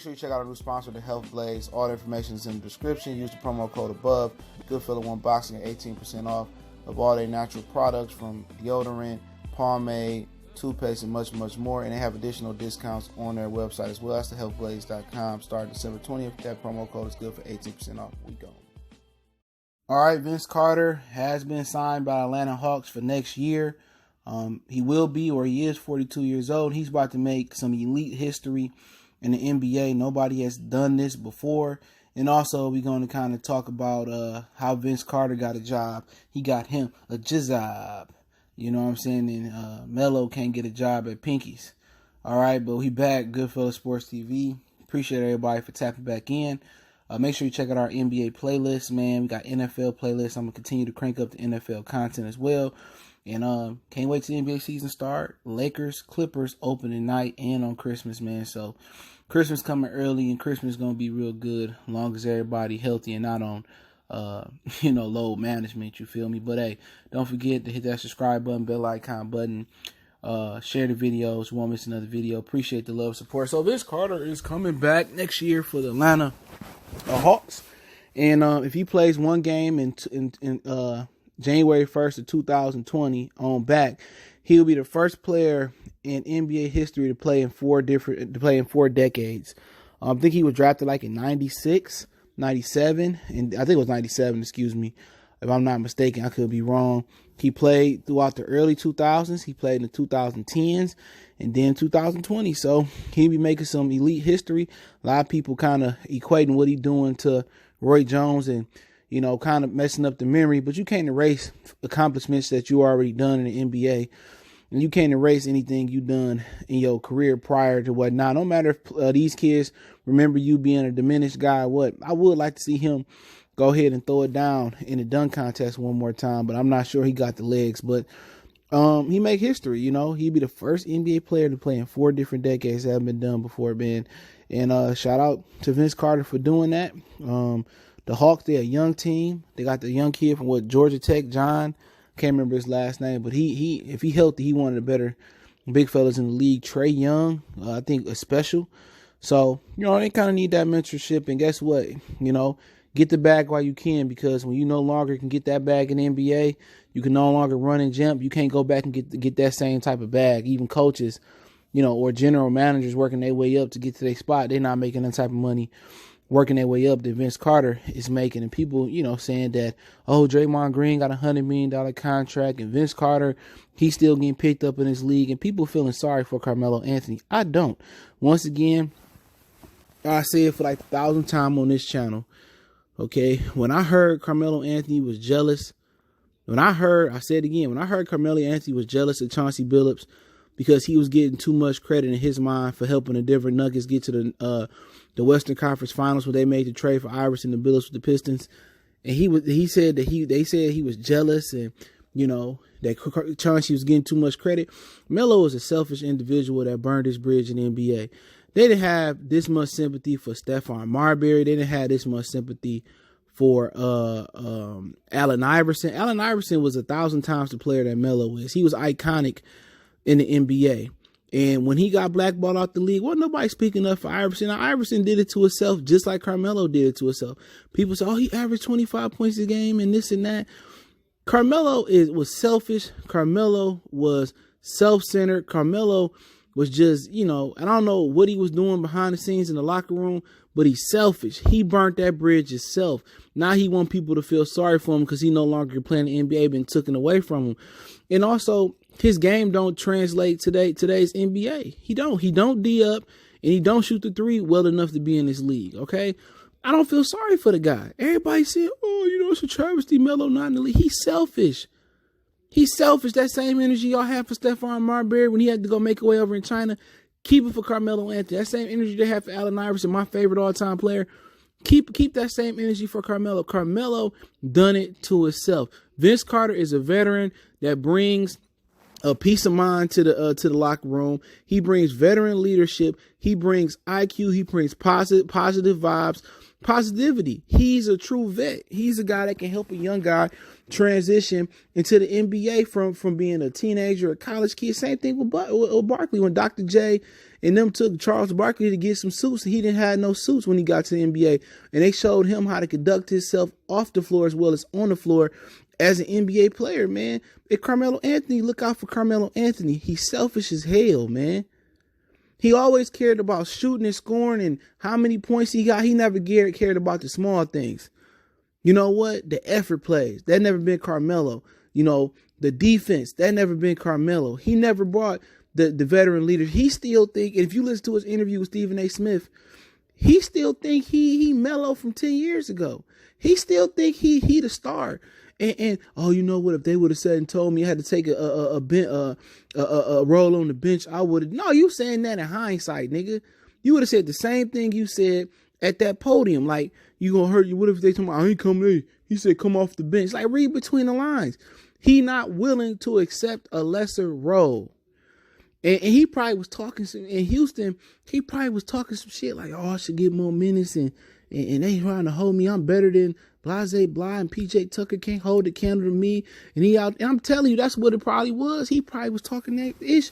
sure you check out our new sponsor, The Health Blaze. All the information is in the description. Use the promo code above. Goodfellow One Boxing at 18% off of all their natural products, from deodorant, pomade, toothpaste, and much, much more. And they have additional discounts on their website as well. That's thehealthblaze.com. Starting December 20th. That promo code is good for 18% off. We go. All right, Vince Carter has been signed by Atlanta Hawks for next year. He will be, or he is, 42 years old. He's about to make some elite history in the NBA. Nobody has done this before. And also, we're going to kind of talk about how Vince Carter got a job. He got him a job. You know what I'm saying? And Melo can't get a job at Pinky's. All right, but we back. Goodfellow Sports TV. Appreciate everybody for tapping back in. Make sure you check out our NBA playlist, man. We got NFL playlists. I'm going to continue to crank up the NFL content as well. And can't wait till the NBA season start. Lakers, Clippers opening night and on Christmas, man. So Christmas coming early, and Christmas going to be real good as long as everybody healthy and not on, load management, you feel me? But, hey, don't forget to hit that subscribe button, bell icon button. Share the videos. You won't miss another video. Appreciate the love and support. So Vince Carter is coming back next year for the Atlanta Hawks. And if he plays one game in January 1st of 2020 on back, he'll be the first player in NBA history to play in four decades. I think he was drafted like in 96, 97, and I think it was 97, excuse me, if I'm not mistaken. I could be wrong. He played throughout the early 2000s. He played in the 2010s and then 2020. So he'll be making some elite history. A lot of people kind of equating what he's doing to Roy Jones and, kind of messing up the memory. But you can't erase accomplishments that you already done in the NBA. And you can't erase anything you done in your career prior to whatnot. No matter if these kids remember you being a diminished guy or what. I would like to see him go ahead and throw it down in the dunk contest one more time, but I'm not sure he got the legs. But he make history, He'd be the first NBA player to play in 4 different decades that haven't been done before, man. And shout out to Vince Carter for doing that. The Hawks, they're a young team. They got the young kid from Georgia Tech, John. Can't remember his last name, but he if he healthy, he one of the better big fellas in the league. Trey Young, I think, is special. So, they kind of need that mentorship. And guess what? Get the bag while you can, because when you no longer can get that bag in the NBA, you can no longer run and jump. You can't go back and get that same type of bag. Even coaches, or general managers working their way up to get to their spot, they're not making that type of money working their way up that Vince Carter is making. And people, saying that, oh, Draymond Green got $100 million contract and Vince Carter, he's still getting picked up in this league, and people feeling sorry for Carmelo Anthony. I don't. Once again, I say it for like 1,000 times on this channel. Okay, when I heard Carmelo Anthony was jealous, when I heard Carmelo Anthony was jealous of Chauncey Billups because he was getting too much credit in his mind for helping the Denver Nuggets get to the Western Conference Finals, where they made the trade for Iverson and Billups with the Pistons, and they said he was jealous, and that Chauncey was getting too much credit. Melo was a selfish individual that burned his bridge in the NBA. They didn't have this much sympathy for Stephon Marbury. They didn't have this much sympathy for Allen Iverson. Allen Iverson was 1,000 times the player that Melo is. He was iconic in the NBA. And when he got blackballed out the league, wasn't nobody speaking up for Iverson. Now, Iverson did it to himself just like Carmelo did it to himself. People say, oh, he averaged 25 points a game and this and that. Carmelo was selfish. Carmelo was self-centered. Carmelo was just, I don't know what he was doing behind the scenes in the locker room, but he's selfish. He burnt that bridge himself. Now he want people to feel sorry for him because he no longer playing the NBA, been taken away from him. And also, his game don't translate today's NBA. He don't D up, and he don't shoot the three well enough to be in this league, okay? I don't feel sorry for the guy. Everybody said, oh, it's a travesty, Melo not in the league. He's selfish. He's selfish. That same energy y'all have for Stephon Marbury when he had to go make a way over in China, keep it for Carmelo Anthony. That same energy they have for Allen Iverson, my favorite all-time player. Keep that same energy for Carmelo. Carmelo done it to himself. Vince Carter is a veteran that brings a peace of mind to the locker room. He brings veteran leadership. He brings IQ. He brings positive vibes, positivity. He's a true vet. He's a guy that can help a young guy transition into the NBA from being a teenager, a college kid. Same thing with Barkley when Dr. J and them took Charles Barkley to get some suits, and he didn't have no suits when he got to the NBA. And they showed him how to conduct himself off the floor as well as on the floor as an NBA player, man. And Carmelo Anthony, look out for Carmelo Anthony. He's selfish as hell, man. He always cared about shooting and scoring and how many points he got. He never cared about the small things. You know what? The effort plays. That never been Carmelo. You know, the defense. That never been Carmelo. He never brought the veteran leaders. He still think, and if you listen to his interview with Stephen A. Smith, he still think he Melo from 10 years ago. He still think he the star. And oh, you know what? If they would have said and told me I had to take a role on the bench, I would have. No, you saying that in hindsight, nigga. You would have said the same thing you said at that podium. Like, you gonna hurt you. What if they told me I ain't coming in? He said come off the bench. Like, read between the lines. He not willing to accept a lesser role. And he probably was talking some in Houston. He probably was talking some shit like, oh, I should get more minutes and they trying to hold me. I'm better than Blase Blah, and PJ Tucker can't hold the candle to me. And he out. And I'm telling you, that's what it probably was. He probably was talking that ish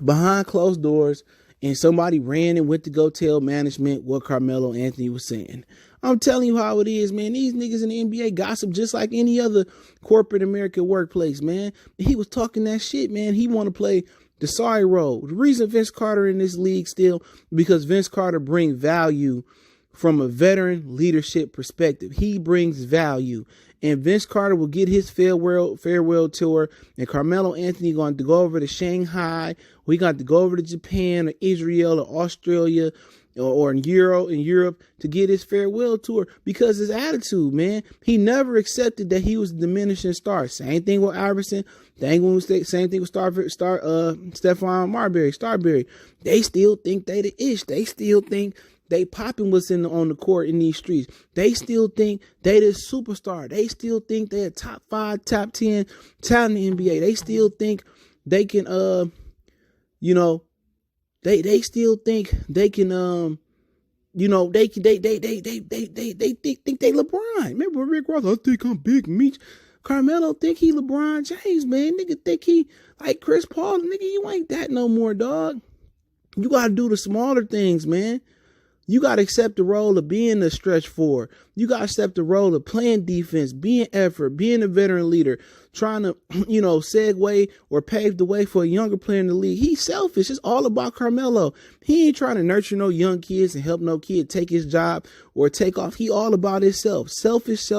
behind closed doors, and somebody ran and went to go tell management what Carmelo Anthony was saying. I'm telling you how it is, man. These niggas in the NBA gossip just like any other corporate American workplace, man. He was talking that shit, man. He want to play the sorry role. The reason Vince Carter in this league still, because Vince Carter brings value from a veteran leadership perspective. He brings value. And Vince Carter will get his farewell tour. And Carmelo Anthony going to go over to Shanghai. We got to go over to Japan or Israel or Australia or in Europe to get his farewell tour because his attitude, man. He never accepted that he was a diminishing star. Same thing with Iverson. Same thing with Stephon Marbury. They still think they the ish. They still think they popping what's on the court in these streets. They still think they the superstar. They still think they're top 5, top 10 talent in the NBA. They still think they can, they still think they can, they think they LeBron. Remember Rick Ross? I think I'm Big Meech. Carmelo think he LeBron James, man. Nigga think he like Chris Paul. Nigga, you ain't that no more, dog. You gotta do the smaller things, man. You got to accept the role of being a stretch four. You got to accept the role of playing defense, being effort, being a veteran leader, trying to, segue or pave the way for a younger player in the league. He's selfish. It's all about Carmelo. He ain't trying to nurture no young kids and help no kid take his job or take off. He all about himself. Selfish.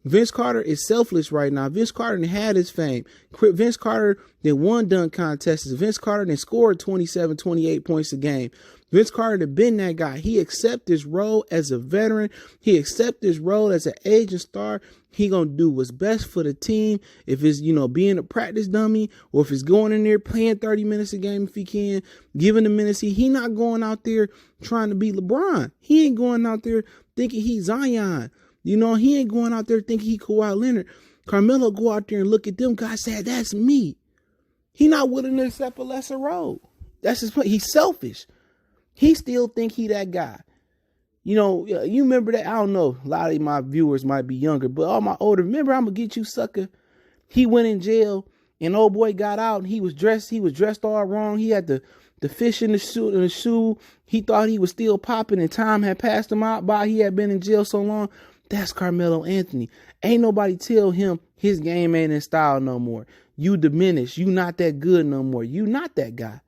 Vince Carter is selfless right now. Vince Carter done had his fame. Vince Carter then won dunk contests. Vince Carter then scored 27, 28 points a game. Vince Carter had been that guy. He accept his role as a veteran. He accept his role as an agent star. He gonna do what's best for the team. If it's, being a practice dummy, or if it's going in there playing 30 minutes a game if he can, giving the minutes. He not going out there trying to be LeBron. He ain't going out there thinking he's Zion. He ain't going out there thinking he Kawhi Leonard. Carmelo go out there and look at them guys, say, that's me. He not willing to accept a lesser role. That's his point. He's selfish. He still think he that guy. You remember that? I don't know. A lot of my viewers might be younger, but all my older, remember, I'm going to get you, sucker. He went in jail and old boy got out and he was dressed all wrong. He had the fish in the shoe. He thought he was still popping and time had passed him out by. He had been in jail so long. That's Carmelo Anthony. Ain't nobody tell him his game ain't in style no more. You diminished. You not that good no more. You not that guy.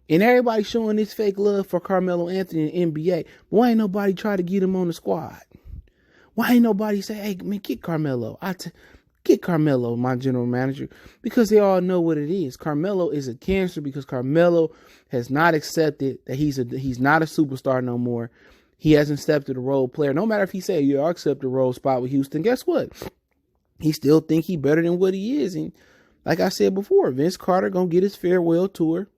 And everybody showing this fake love for Carmelo Anthony in the NBA. Why ain't nobody try to get him on the squad? Why ain't nobody say, hey, man, get Carmelo. Get Carmelo, my general manager. Because they all know what it is. Carmelo is a cancer because Carmelo has not accepted that he's not a superstar no more. He hasn't accepted a role player. No matter if he say, yeah, I accept the role spot with Houston. Guess what? He still think he better than what he is. And like I said before, Vince Carter gonna get his farewell tour.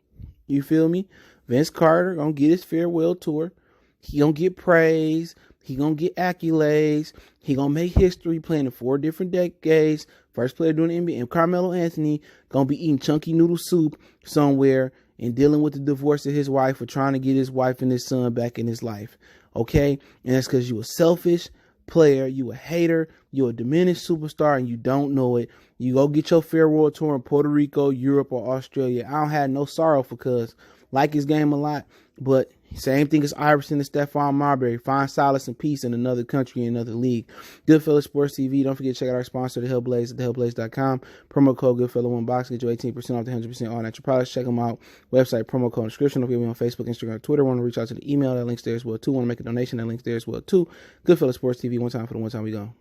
You feel me? Vince Carter gonna get his farewell tour. He gonna get praise. He gonna get accolades. He gonna make history playing in 4 different decades. First player doing the NBA. And Carmelo Anthony gonna be eating chunky noodle soup somewhere and dealing with the divorce of his wife or trying to get his wife and his son back in his life. Okay? And that's because you a selfish player. You a hater. You a diminished superstar and you don't know it. You go get your farewell tour in Puerto Rico, Europe, or Australia. I don't have no sorrow for cuz like his game a lot, but same thing as Iverson and Stephon Marbury. Find solace and peace in another country, in another league. Goodfellas Sports TV. Don't forget to check out our sponsor, The Hillblaze, at thehillblaze.com. Promo code Goodfella1Box. Get you 18% off the 100% all natural products. Check them out. Website, promo code, description. Don't forget me on Facebook, Instagram, Twitter. Want to reach out to the email, that link's there as well too. Want to make a donation, that link's there as well too. Goodfellas Sports TV. One time for the one time we go.